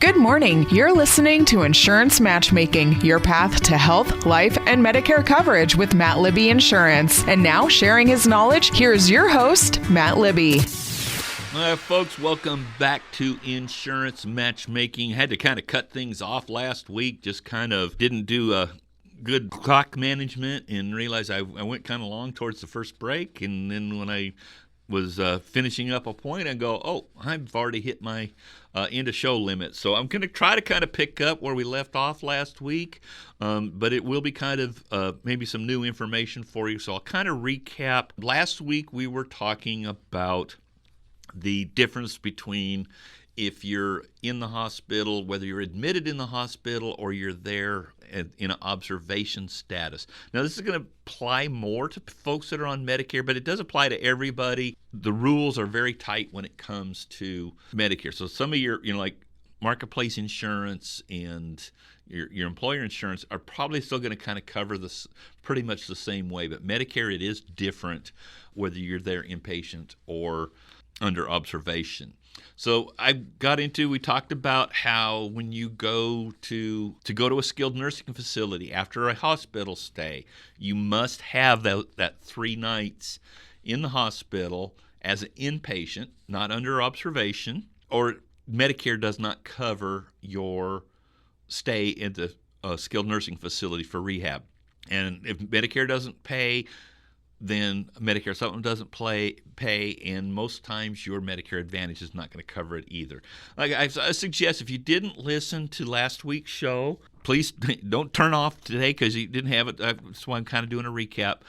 Good morning. You're listening to Insurance Matchmaking, your path to health, life, and Medicare coverage with Matt Libby Insurance. And now, sharing his knowledge, here's your host, Matt Libby. Folks, welcome back to Insurance Matchmaking. Had to kind of cut things off last week, just kind of didn't do a good clock management and realized I went kind of long towards the first break. And then when I was finishing up a point, I go, oh, I've already hit my end of show limit. So I'm going to try to kind of pick up where we left off last week, but it will be kind of maybe some new information for you. So I'll kind of recap. Last week we were talking about the difference between if you're in the hospital, whether you're admitted in the hospital or you're there in an observation status. Now, this is going to apply more to folks that are on Medicare, but it does apply to everybody. The rules are very tight when it comes to Medicare. So some of your, like marketplace insurance and your employer insurance are probably still going to kind of cover this pretty much the same way. But Medicare, it is different whether you're there inpatient or under observation. So we talked about how when you go to a skilled nursing facility after a hospital stay, you must have that 3 nights in the hospital as an inpatient, not under observation, or Medicare does not cover your stay in the skilled nursing facility for rehab. And if Medicare doesn't pay, then Medicare supplemental doesn't pay, and most times your Medicare Advantage is not going to cover it either. Like I suggest, if you didn't listen to last week's show, please don't turn off today because you didn't have it. That's why I'm kind of doing a recap.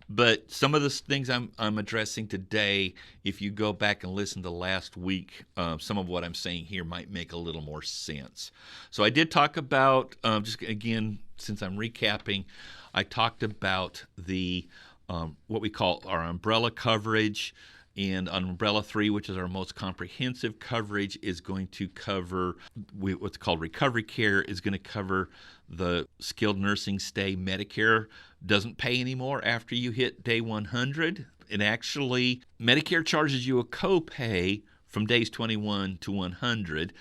But some of the things I'm addressing today, if you go back and listen to last week, some of what I'm saying here might make a little more sense. So I did talk about, just again, since I'm recapping, I talked about the what we call our umbrella coverage, and umbrella 3, which is our most comprehensive coverage, is going to cover what's called recovery care, is going to cover the skilled nursing stay. Medicare doesn't pay anymore after you hit day 100. And actually, Medicare charges you a copay from days 21 to 100.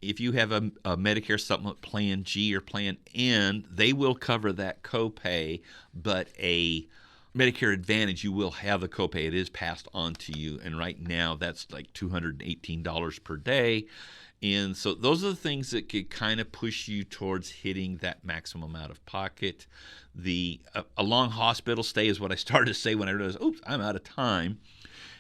If you have a Medicare Supplement Plan G or Plan N, they will cover that copay, but a Medicare Advantage, you will have the copay. It is passed on to you, and right now that's like $218 per day. And so those are the things that could kind of push you towards hitting that maximum out of pocket. A long hospital stay is what I started to say when I realized, oops, I'm out of time.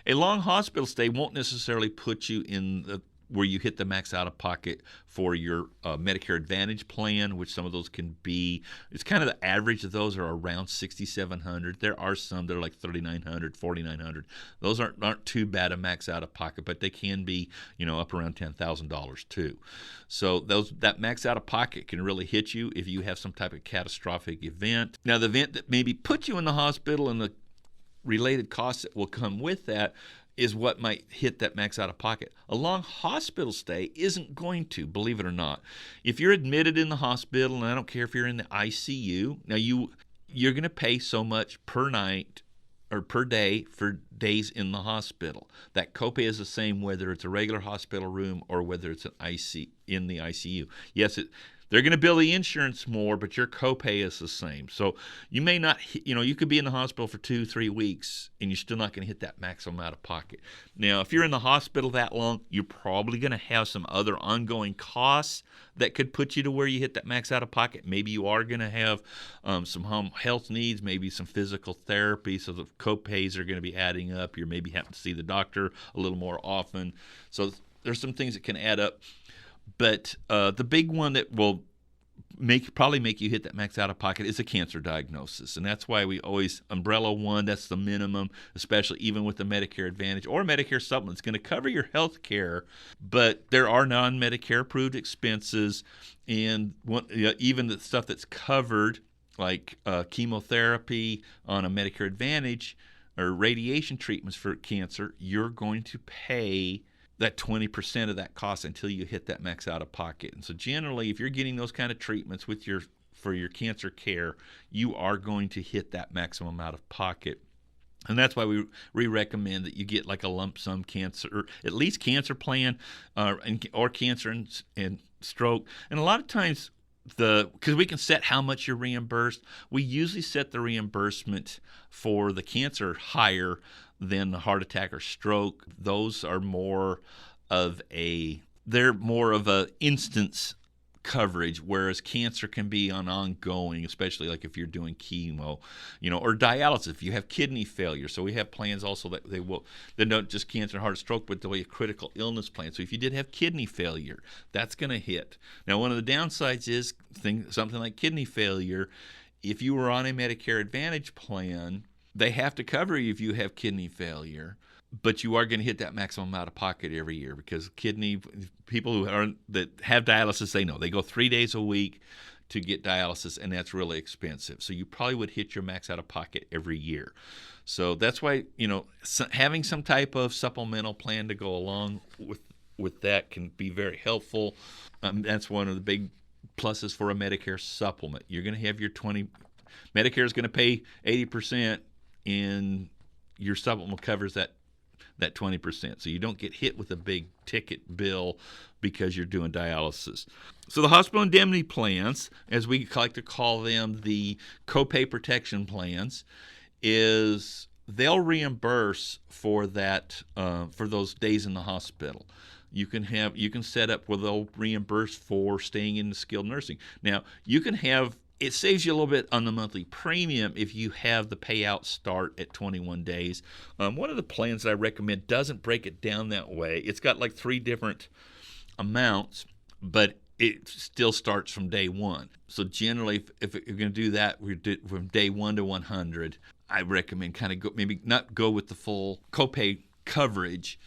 A long hospital stay won't necessarily put you in where you hit the max out of pocket for your Medicare Advantage plan, which some of those can be. It's kind of the average of those are around $6,700. There are some that are like $3,900, $4,900. Those aren't too bad a max out of pocket, but they can be, up around $10,000 too. So that max out of pocket can really hit you if you have some type of catastrophic event. Now, the event that maybe puts you in the hospital and the related costs that will come with that is what might hit that max out of pocket. A long hospital stay isn't going to, believe it or not. If you're admitted in the hospital, and I don't care if you're in the ICU, now you're going to pay so much per night or per day for days in the hospital. That copay is the same whether it's a regular hospital room or whether it's in the ICU. Yes, they're going to bill the insurance more, but your copay is the same. So you may not, you could be in the hospital for 2-3 weeks and you're still not going to hit that maximum out of pocket. Now, if you're in the hospital that long, you're probably going to have some other ongoing costs that could put you to where you hit that max out of pocket. Maybe you are going to have some home health needs, maybe some physical therapy, so the copays are going to be adding up. You're maybe having to see the doctor a little more often. So there's some things that can add up. But the big one that will probably make you hit that max out of pocket is a cancer diagnosis. And that's why we always, umbrella 1, that's the minimum, especially even with the Medicare Advantage or Medicare Supplement. It's going to cover your health care, but there are non-Medicare approved expenses. And even the stuff that's covered, like chemotherapy on a Medicare Advantage or radiation treatments for cancer, you're going to pay that 20% of that cost until you hit that max out of pocket. And so generally, if you're getting those kind of treatments for your cancer care, you are going to hit that maximum out of pocket. And that's why we recommend that you get like a lump sum cancer, or at least cancer plan, or cancer and stroke. And a lot of times, because we can set how much you're reimbursed, we usually set the reimbursement for the cancer higher than the heart attack or stroke. Those are more of a instance coverage, whereas cancer can be on ongoing, especially like if you're doing chemo, or dialysis if you have kidney failure. So we have plans also that they don't just cancer, heart, stroke, but they'll be a critical illness plan. So if you did have kidney failure, that's going to hit. Now, one of the downsides is something like kidney failure. If you were on a Medicare Advantage plan, they have to cover you if you have kidney failure. But you are going to hit that maximum out of pocket every year, because people that have dialysis, they know they go 3 days a week to get dialysis, and that's really expensive. So you probably would hit your max out of pocket every year. So that's why having some type of supplemental plan to go along with that can be very helpful. That's one of the big pluses for a Medicare supplement. You're going to have your Medicare is going to pay 80%, and your supplement covers that 20%. So you don't get hit with a big ticket bill because you're doing dialysis. So the hospital indemnity plans, as we like to call them, the copay protection plans, is they'll reimburse for that for those days in the hospital. You can set up where they'll reimburse for staying in the skilled nursing. Now, it saves you a little bit on the monthly premium if you have the payout start at 21 days. One of the plans that I recommend doesn't break it down that way. It's got like 3 different amounts, but it still starts from day one. So generally, if you're going to do that, we do it from day 1 to 100. I recommend maybe not go with the full copay coverage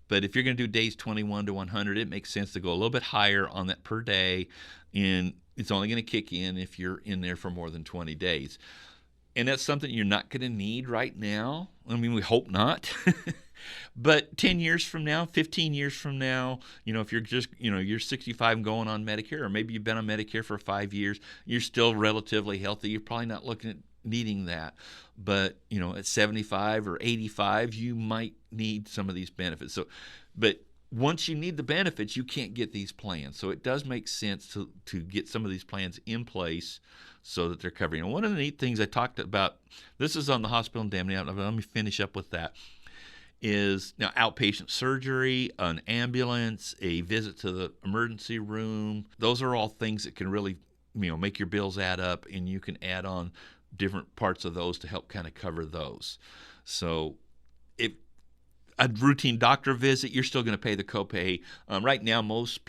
but if you're going to do days 21 to 100, it makes sense to go a little bit higher on that per day, and it's only going to kick in if you're in there for more than 20 days. And that's something you're not going to need right now. I mean, we hope not. But 10 years from now, 15 years from now, if you're just, you're 65 and going on Medicare, or maybe you've been on Medicare for 5 years, you're still relatively healthy. You're probably not looking at needing that. But, at 75 or 85, you might need some of these benefits. But once you need the benefits, you can't get these plans. So it does make sense to get some of these plans in place so that they're covering. And one of the neat things I talked about, this is on the hospital indemnity, let me finish up with that, is now outpatient surgery, an ambulance, a visit to the emergency room. Those are all things that can really, make your bills add up, and you can add on different parts of those to help kind of cover those. So if a routine doctor visit, you're still going to pay the copay. Right now, most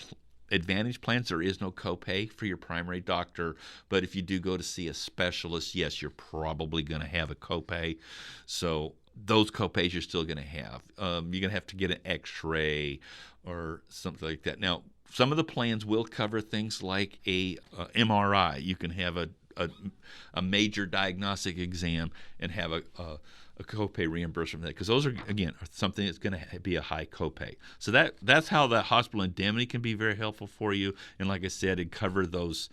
Advantage plans, there is no copay for your primary doctor, but if you do go to see a specialist, yes, you're probably going to have a copay. So those copays you're still going to have. You're going to have to get an x-ray or something like that. Now, some of the plans will cover things like a MRI. You can have a major diagnostic exam and have a copay reimbursement for that, because those are, again, something that's going to be a high copay. So that's how that hospital indemnity can be very helpful for you. And like I said, it cover those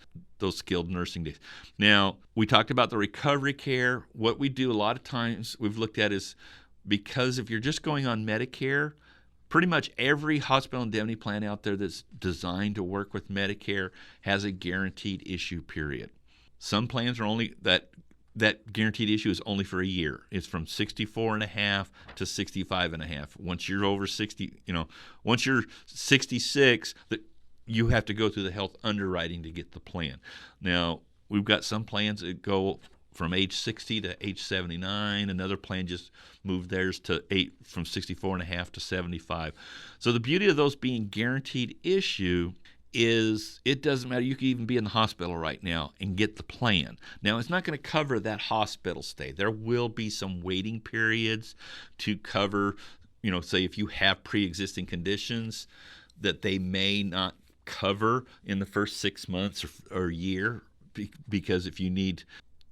skilled nursing days. Now, we talked about the recovery care. What we do a lot of times we've looked at is, because if you're just going on Medicare, pretty much every hospital indemnity plan out there that's designed to work with Medicare has a guaranteed issue period. Some plans are only that guaranteed issue is only for a year. It's from 64 and a half to 65 and a half. Once you're over 60, once you're 66, you have to go through the health underwriting to get the plan. Now, we've got some plans that go from age 60 to age 79. Another plan just moved theirs from 64 and a half to 75. So the beauty of those being guaranteed issue is it doesn't matter. You could even be in the hospital right now and get the plan. Now, it's not going to cover that hospital stay. There will be some waiting periods to cover, say if you have pre-existing conditions that they may not cover in the first 6 months or a year, because if you need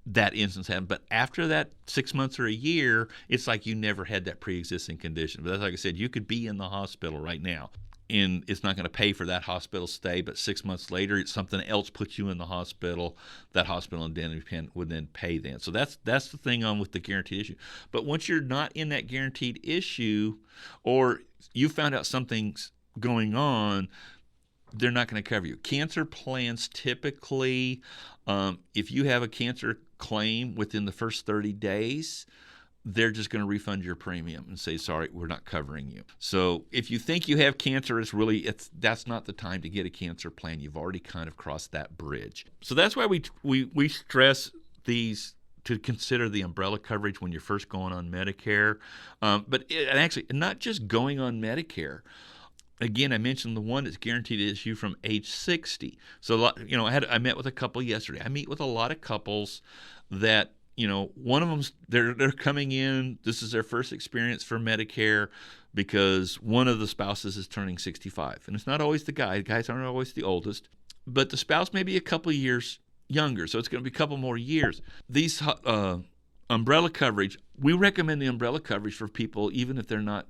that instance happen. But after that 6 months or a year, it's like you never had that pre-existing condition. But that's, like I said, you could be in the hospital right now, and it's not going to pay for that hospital stay, but 6 months later, it's something else puts you in the hospital. That hospital indemnity plan would then pay then. So that's the thing on with the guaranteed issue. But once you're not in that guaranteed issue, or you found out something's going on, they're not going to cover you. Cancer plans typically, if you have a cancer claim within the first 30 days, they're just going to refund your premium and say, sorry, we're not covering you. So if you think you have cancer, that's not the time to get a cancer plan. You've already kind of crossed that bridge. So that's why we stress these to consider the umbrella coverage when you're first going on Medicare. But actually, not just going on Medicare. Again, I mentioned the one that's guaranteed to issue from age 60. So, I met with a couple yesterday. I meet with a lot of couples that, one of them's they're coming in. This is their first experience for Medicare because one of the spouses is turning 65, and it's not always the guy. The guys aren't always the oldest, but the spouse may be a couple of years younger, so it's going to be a couple more years. These umbrella coverage, we recommend the umbrella coverage for people even if they're not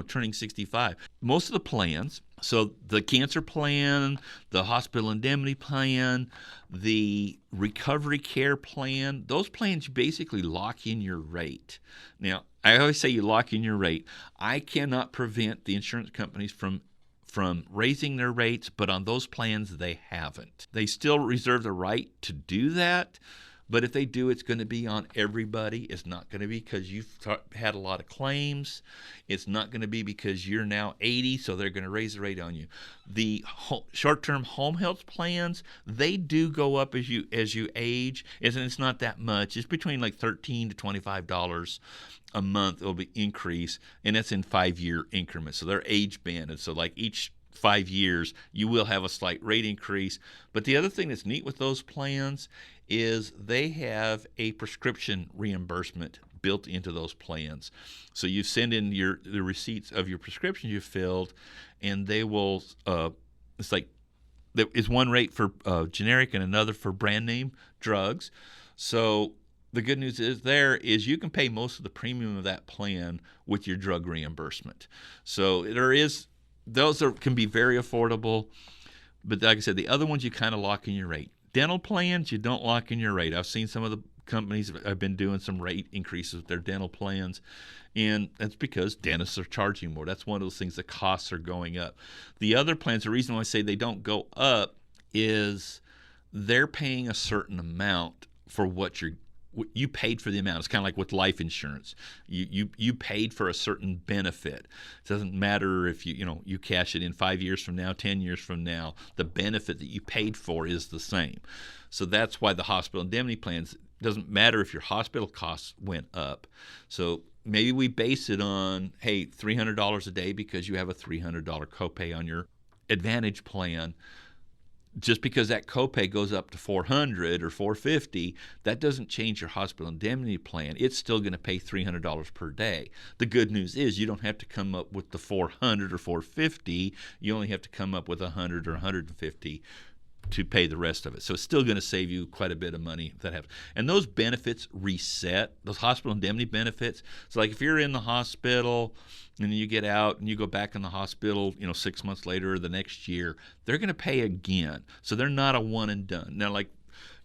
turning 65. Most of the plans, so the cancer plan, the hospital indemnity plan, the recovery care plan, those plans basically lock in your rate. Now, I always say you lock in your rate. I cannot prevent the insurance companies from raising their rates, but on those plans, they haven't. They still reserve the right to do that, but if they do, it's going to be on everybody. It's not going to be because you've had a lot of claims. It's not going to be because you're now 80, so they're going to raise the rate on you. The short-term home health plans, they do go up as you age, and it's not that much. It's between like $13 to $25 a month. It'll be increase, and that's in 5-year increments. So they're age banded. So like each 5 years, you will have a slight rate increase. But the other thing that's neat with those plans is they have a prescription reimbursement built into those plans. So you send in the receipts of your prescriptions you filled, and they will, it's like there is one rate for generic and another for brand name drugs. So the good news is you can pay most of the premium of that plan with your drug reimbursement. So those can be very affordable, but like I said, the other ones you kind of lock in your rate. Dental plans, you don't lock in your rate. I've seen some of the companies have been doing some rate increases with their dental plans, and that's because dentists are charging more. That's one of those things, the costs are going up. The other plans, the reason why I say they don't go up is they're paying a certain amount for what you paid for the amount. It's kind of like with life insurance. You paid for a certain benefit. It doesn't matter if you cash it in 5 years from now, 10 years from now. The benefit that you paid for is the same. So that's why the hospital indemnity plans, doesn't matter if your hospital costs went up. So maybe we base it on, hey, $300 a day because you have a $300 copay on your Advantage plan. Just because that copay goes up to $400 or $450, that doesn't change your hospital indemnity plan. It's still going to pay $300 per day. The good news is you don't have to come up with the $400 or $450. You only have to come up with $100 or $150 to pay the rest of it. So it's still going to save you quite a bit of money if that happens. And those benefits reset, those hospital indemnity benefits. So like if you're in the hospital and then you get out and you go back in the hospital, 6 months later or the next year, they're going to pay again. So they're not a one and done. Now, like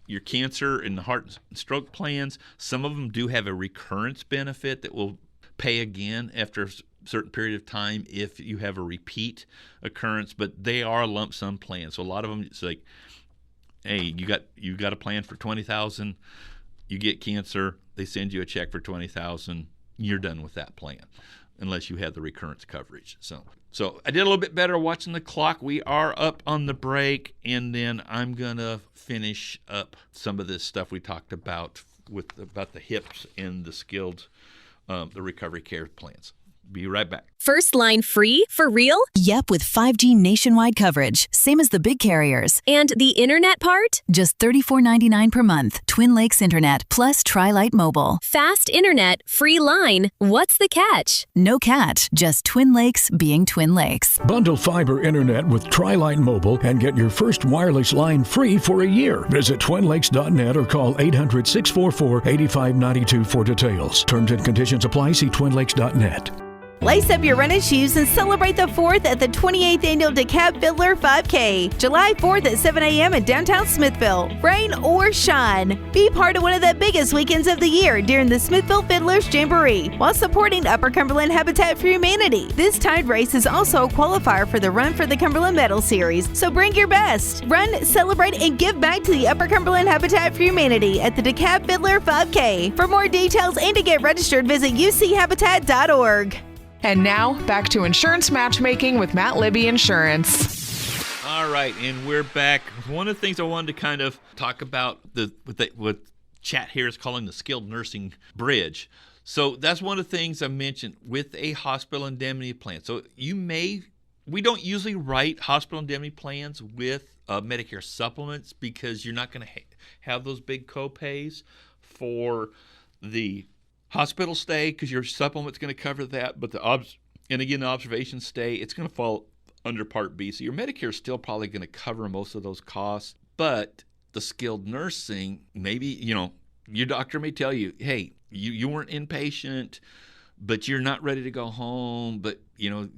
your cancer and the heart and stroke plans, some of them do have a recurrence benefit that will pay again after a certain period of time if you have a repeat occurrence, but they are lump sum plans. So a lot of them, it's like, hey, you got a plan for $20,000, you get cancer, they send you a check for $20,000, you're done with that plan, unless you have the recurrence coverage. So I did a little bit better watching the clock. We are up on the break, and then I'm gonna finish up some of this stuff we talked about about the hips and the skilled, the recovery care plans. Be right back. First line free? For real? Yep, with 5G nationwide coverage. Same as the big carriers. And the internet part? Just $34.99 per month. Twin Lakes Internet plus Tri-Lite Mobile. Fast internet, free line. What's the catch? No catch, just Twin Lakes being Twin Lakes. Bundle fiber internet with Tri-Lite Mobile and get your first wireless line free for a year. Visit twinlakes.net or call 800-644-8592 for details. Terms and conditions apply. See twinlakes.net. Lace up your running shoes and celebrate the 4th at the 28th Annual DeKalb Fiddler 5K, July 4th at 7 a.m. in downtown Smithville. Rain or shine, be part of one of the biggest weekends of the year during the Smithville Fiddlers Jamboree while supporting Upper Cumberland Habitat for Humanity. This timed race is also a qualifier for the Run for the Cumberland Medal Series, so bring your best. Run, celebrate, and give back to the Upper Cumberland Habitat for Humanity at the DeKalb Fiddler 5K. For more details and to get registered, visit uchabitat.org. And now, back to Insurance Matchmaking with Matt Libby Insurance. All right, and we're back. One of the things I wanted to kind of talk about, what chat here is calling the skilled nursing bridge. So that's one of the things I mentioned with a hospital indemnity plan. So we don't usually write hospital indemnity plans with Medicare supplements because you're not going to have those big copays for the hospital stay because your supplement's going to cover that, but the observation stay, it's going to fall under Part B. So your Medicare is still probably going to cover most of those costs, but the skilled nursing, maybe, your doctor may tell you, hey, you weren't inpatient, but you're not ready to go home, but, you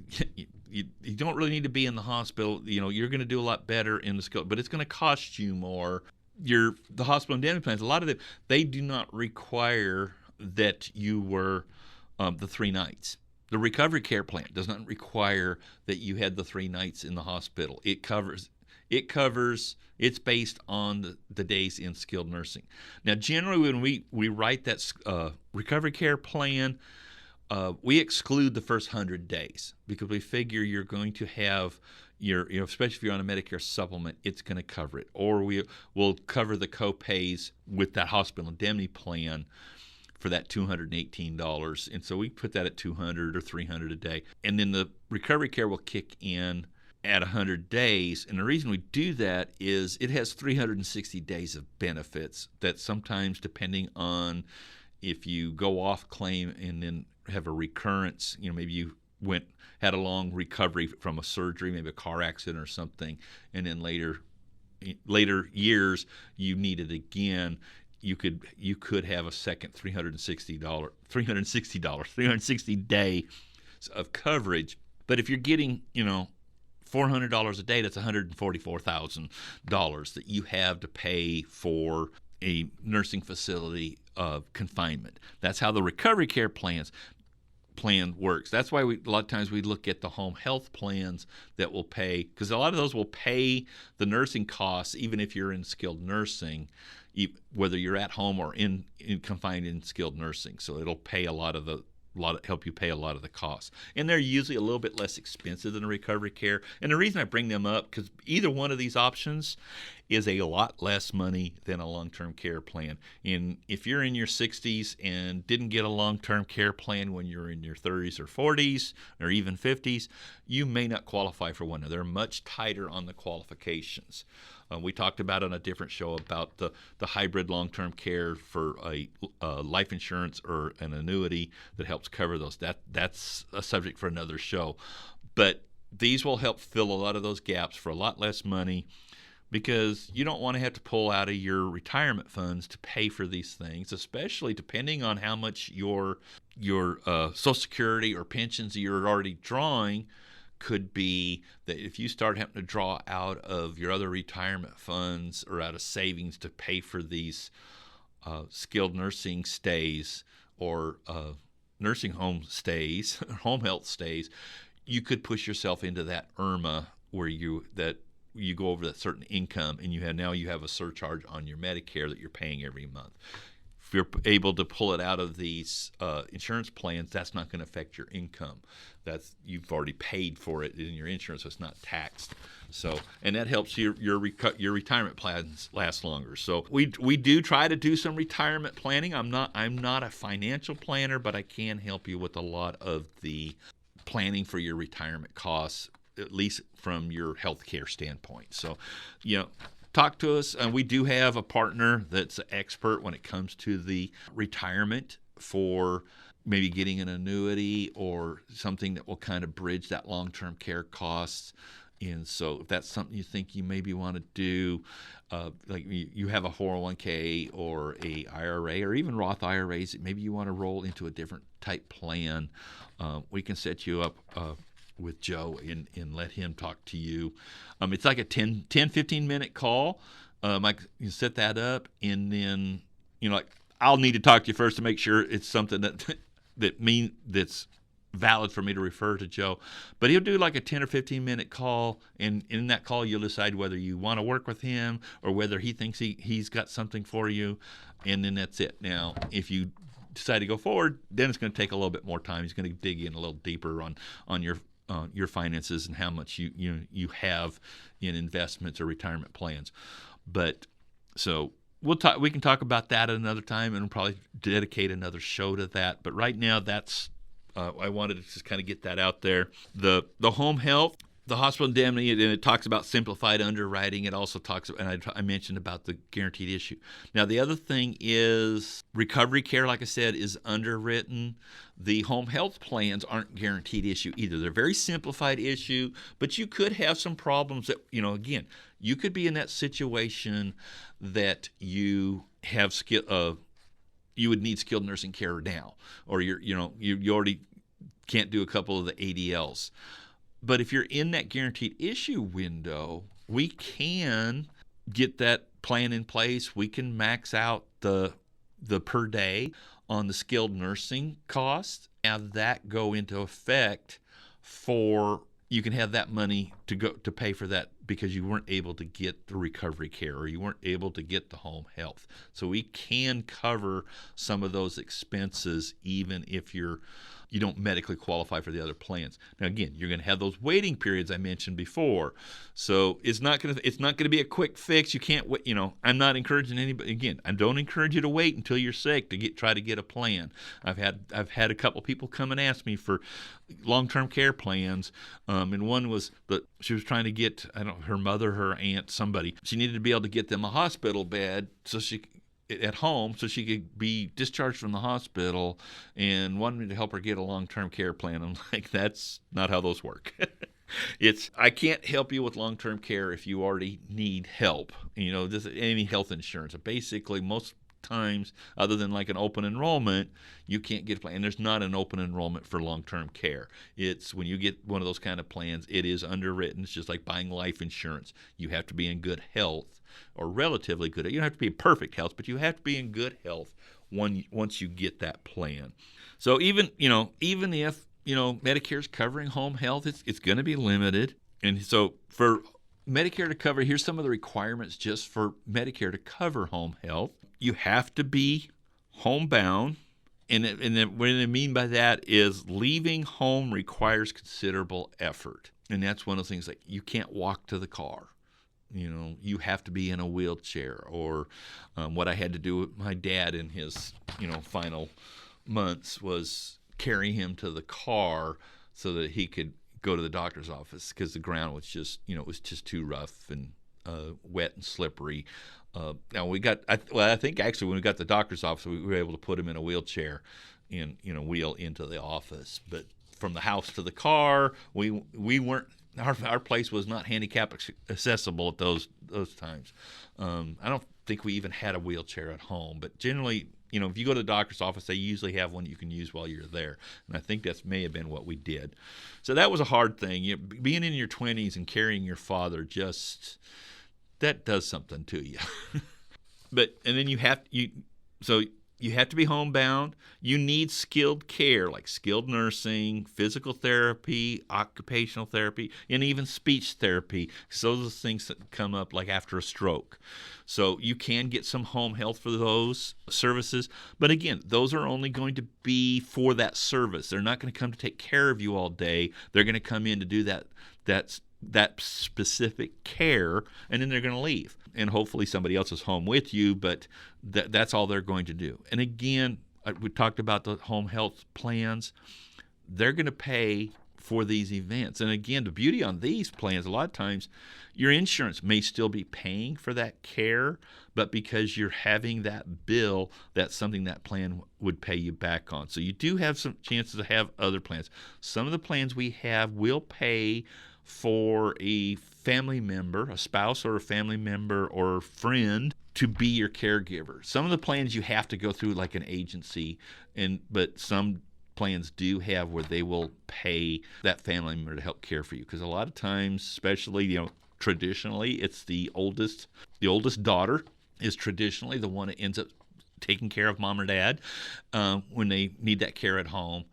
don't really need to be in the hospital. You're going to do a lot better in the skilled, but it's going to cost you more. The hospital indemnity plans, a lot of them, they do not require that you were the 3 nights. The recovery care plan does not require that you had the 3 nights in the hospital. It's based on the days in skilled nursing. Now, generally, when we write that recovery care plan, we exclude the first 100 days because we figure you're going to have especially if you're on a Medicare supplement, it's going to cover it. Or we'll cover the copays with that hospital indemnity plan for that $218. And so we put that at $200 or $300 a day. And then the recovery care will kick in at 100 days. And the reason we do that is it has 360 days of benefits that sometimes, depending on if you go off claim and then have a recurrence, maybe you had a long recovery from a surgery, maybe a car accident or something, and then later years you need it again. You could have a second $360 day of coverage. But if you're getting, $400 a day, that's $144,000 that you have to pay for a nursing facility of confinement. That's how the recovery care plan works. That's why a lot of times we look at the home health plans that will pay, because a lot of those will pay the nursing costs even if you're in skilled nursing, whether you're at home or in confined in skilled nursing. So it'll pay help you pay a lot of the costs. And they're usually a little bit less expensive than a recovery care. And the reason I bring them up, because either one of these options is a lot less money than a long-term care plan. And if you're in your 60s and didn't get a long-term care plan when you're in your 30s or 40s or even 50s, you may not qualify for one. They're much tighter on the qualifications. We talked about on a different show about the hybrid long-term care for a life insurance or an annuity that helps cover those. That's a subject for another show. But these will help fill a lot of those gaps for a lot less money, because you don't want to have to pull out of your retirement funds to pay for these things, especially depending on how much your Social Security or pensions you're already drawing. Could be that if you start having to draw out of your other retirement funds or out of savings to pay for these skilled nursing stays or nursing home stays, home health stays, you could push yourself into that IRMA where you go over that certain income, and you have a surcharge on your Medicare that you're paying every month. If you're able to pull it out of these insurance plans, that's not going to affect your income. You've already paid for it in your insurance, so it's not taxed. So, and that helps your retirement plans last longer. So we do try to do some retirement planning. I'm not a financial planner, but I can help you with a lot of the planning for your retirement costs, at least from your healthcare standpoint. So, talk to us. We do have a partner that's an expert when it comes to the retirement for maybe getting an annuity or something that will kind of bridge that long-term care costs. And so if that's something you think you maybe want to do, like you have a 401k or a IRA or even Roth IRAs, maybe you want to roll into a different type plan, we can set you up with Joe and let him talk to you. It's like a 15-minute call. You set that up, and then, like, I'll need to talk to you first to make sure it's something that's valid for me to refer to Joe. But he'll do like a 10 or 15-minute call, and in that call you'll decide whether you want to work with him or whether he thinks he's got something for you, and then that's it. Now, if you decide to go forward, then it's going to take a little bit more time. He's going to dig in a little deeper on your finances and how much you have in investments or retirement plans. But so we can talk about that at another time, and we'll probably dedicate another show to that. But right now, that's I wanted to just kind of get that out there. The home health, the hospital indemnity, and it talks about simplified underwriting. It also talks, and I mentioned about the guaranteed issue. Now, the other thing is recovery care, like I said, is underwritten. The home health plans aren't guaranteed issue either. They're very simplified issue, but you could have some problems that, again, you could be in that situation that you have you would need skilled nursing care now, or you already can't do a couple of the ADLs. But if you're in that guaranteed issue window, we can get that plan in place. We can max out the per day on the skilled nursing cost, have that go into effect you can have that money to pay for that because you weren't able to get the recovery care or you weren't able to get the home health. So we can cover some of those expenses even if you don't medically qualify for the other plans. Now, again, you're going to have those waiting periods I mentioned before. So it's not going to be a quick fix. You can't wait. I'm not encouraging anybody. Again, I don't encourage you to wait until you're sick to try to get a plan. I've had a couple people come and ask me for long-term care plans, and one was that she was trying to get her mother, her aunt, somebody. She needed to be able to get them a hospital bed at home so she could be discharged from the hospital, and wanted me to help her get a long-term care plan. I'm like, that's not how those work. I can't help you with long-term care if you already need help. Any health insurance. Basically, most times, other than like an open enrollment, you can't get a plan. And there's not an open enrollment for long-term care. It's when you get one of those kind of plans, it is underwritten. It's just like buying life insurance. You have to be in good health, or relatively good. You don't have to be in perfect health, but you have to be in good health once you get that plan. So even if Medicare's covering home health, it's going to be limited. And so for Medicare to cover, here's some of the requirements just for Medicare to cover home health. You have to be homebound, and what I mean by that is leaving home requires considerable effort, and that's one of the things, like you can't walk to the car. You have to be in a wheelchair, or what I had to do with my dad in his final months was carry him to the car so that he could go to the doctor's office because the ground was just too rough and wet and slippery. Now I think actually when we got to the doctor's office, we were able to put him in a wheelchair and wheel into the office. But from the house to the car, we weren't. Our place was not handicap accessible at those times. I don't think we even had a wheelchair at home. But generally, if you go to the doctor's office, they usually have one you can use while you're there. And I think that may have been what we did. So that was a hard thing. Being in your 20s and carrying your father, that does something to you. And then you have to be homebound. You need skilled care, like skilled nursing, physical therapy, occupational therapy, and even speech therapy. So those are things that come up like after a stroke. So you can get some home health for those services. But again, those are only going to be for that service. They're not going to come to take care of you all day. They're going to come in to do that specific care, and then they're going to leave. And hopefully somebody else is home with you, but that's all they're going to do. And again, we talked about the home health plans. They're going to pay for these events. And again, the beauty on these plans, a lot of times your insurance may still be paying for that care, but because you're having that bill, that's something that plan would pay you back on. So you do have some chances to have other plans. Some of the plans we have will pay for a family member, a spouse or a family member or friend, to be your caregiver. Some of the plans you have to go through like an agency, but some plans do have where they will pay that family member to help care for you. Because a lot of times, especially, traditionally, it's the oldest daughter is traditionally the one that ends up taking care of mom or dad when they need that care at home.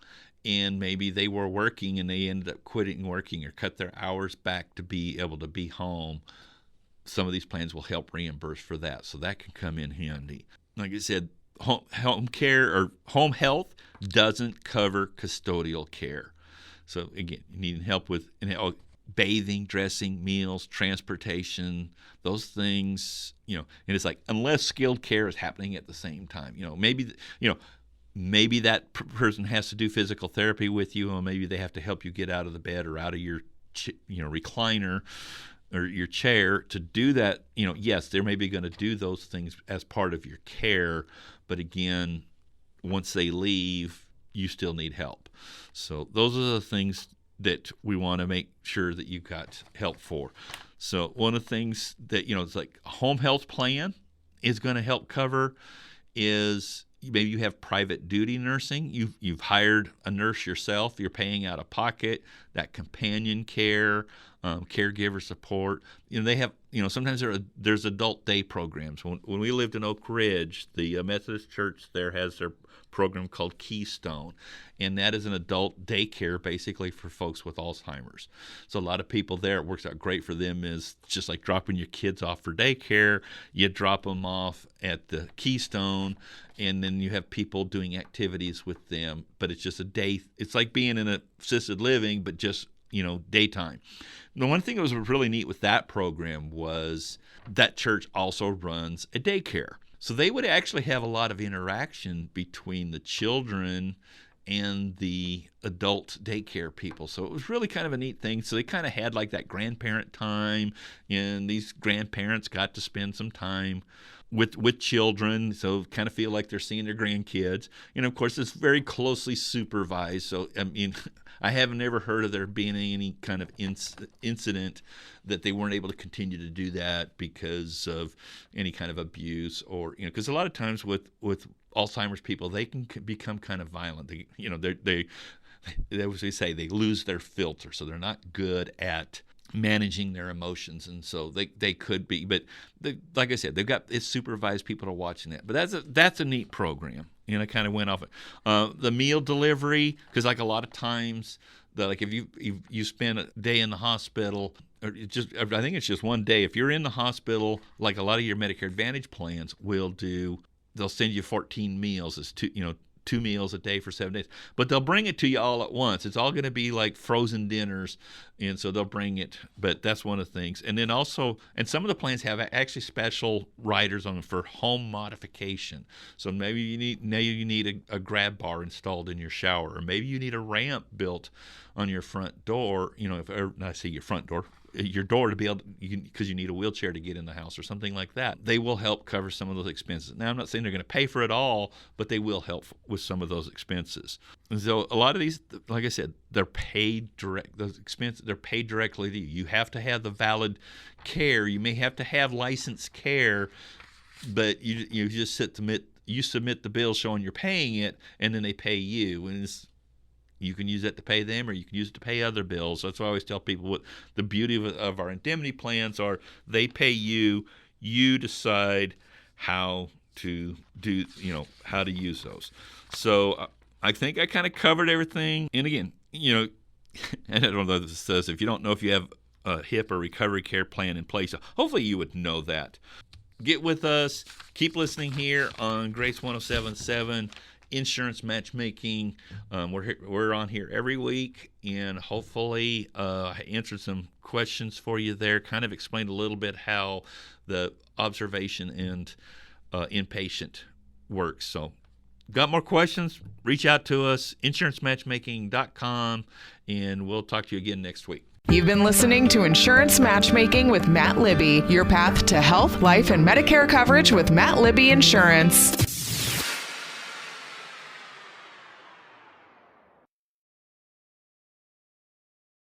And maybe they were working and they ended up quitting working or cut their hours back to be able to be home. Some of these plans will help reimburse for that, so that can come in handy. Like I said, home care or home health doesn't cover custodial care. So again, you need help with bathing, dressing, meals, transportation, those things, and it's like, unless skilled care is happening at the same time, maybe that person has to do physical therapy with you, or maybe they have to help you get out of the bed or out of your recliner or your chair to do that. Yes, they're maybe going to do those things as part of your care, but again, once they leave, you still need help. So those are the things that we want to make sure that you got help for. So one of the things that, it's like a home health plan is going to help cover is maybe you have private duty nursing. You've hired a nurse yourself. You're paying out of pocket. That companion care, caregiver support. They have. Sometimes there's adult day programs. When we lived in Oak Ridge, the Methodist Church there has their program called Keystone, and that is an adult daycare basically for folks with Alzheimer's. So a lot of people there, it works out great for them. Is just like dropping your kids off for daycare. You drop them off at the Keystone, and then you have people doing activities with them. But it's just a day. It's like being in assisted living, but just daytime. The one thing that was really neat with that program was that church also runs a daycare. So they would actually have a lot of interaction between the children and the adult daycare people. So it was really kind of a neat thing. So they kind of had like that grandparent time, and these grandparents got to spend some time with children, so kind of feel like they're seeing their grandkids. Of course, it's very closely supervised. So, I haven't ever heard of there being any kind of incident that they weren't able to continue to do that because of any kind of abuse, or because a lot of times with Alzheimer's people, they can become kind of violent. They as they say, they lose their filter, so they're not good at managing their emotions, and so they could be. But like I said, it's supervised people are watching that. But that's a neat program. I kind of went off it. The meal delivery, because like a lot of times, if you spend a day in the hospital, or I think it's just one day. If you're in the hospital, like a lot of your Medicare Advantage plans will do, they'll send you 14 meals. It's 2 meals a day for 7 days, but they'll bring it to you all at once. It's all going to be like frozen dinners, and so they'll bring it. But that's one of the things. And then also, and some of the plans have actually special riders on them for home modification. So maybe you need a grab bar installed in your shower, or maybe you need a ramp built on your front door. Your door to be able to, because you need a wheelchair to get in the house or something like that. They will help cover some of those expenses. Now, I'm not saying they're going to pay for it all, but they will help with some of those expenses. And so a lot of these, like I said, they're paid direct. Those expenses, they're paid directly to you. You have to have the valid care. You may have to have licensed care, but you just submit the bill showing you're paying it, and then they pay you. And you can use that to pay them, or you can use it to pay other bills. So that's why I always tell people what the beauty of our indemnity plans are. They pay you. You decide how to do, how to use those. So I think I kind of covered everything. And again, and I don't know if this says, if you don't know if you have a HIP or recovery care plan in place, hopefully you would know that. Get with us. Keep listening here on Grace 107.7. Insurance Matchmaking. We're on here every week, and hopefully I answered some questions for you there, kind of explained a little bit how the observation and inpatient works. So got more questions, reach out to us, insurancematchmaking.com, and we'll talk to you again next week. You've been listening to Insurance Matchmaking with Matt Libby, your path to health, life, and Medicare coverage with Matt Libby Insurance.